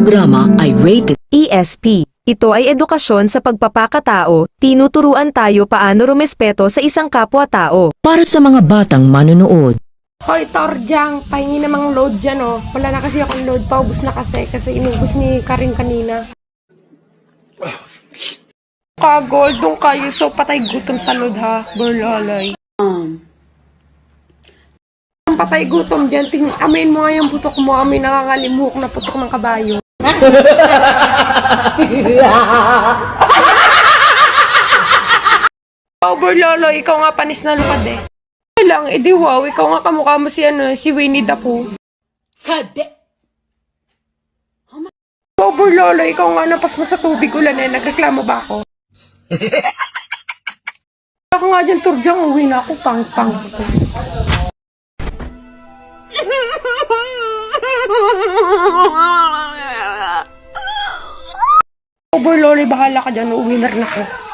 programa ay rated ESP. Ito ay edukasyon sa pagpapakatao, tinuturuan tayo paano rumespeto sa isang kapwa-tao. para sa mga batang manonood. Hoy, Torjang, pahingi namang load dyan, oh. Wala na kasi akong load, paubos na kasi inubos ni Karin kanina. Ka-gold, dong kayo, so patay gutom sa load, ha? Burlalay. Ang patay gutom dyan, amin mo nga yung putok mo, amin nakakalimuhok na putok ng kabayo. Oh, Burlalay, ikaw nga panis na lupad eh. Lang, edi wow, ikaw nga kamukha mo si si Winnie the Pooh. Oh, Burlolo, ikaw nga napas mo sa tubig ulan eh, nagreklamo ba ako? Ako nga dyan, Turjang, uwi na ako, pang-pang. Oh, Burlolo, bahala ka dyan, uwi na rin ako.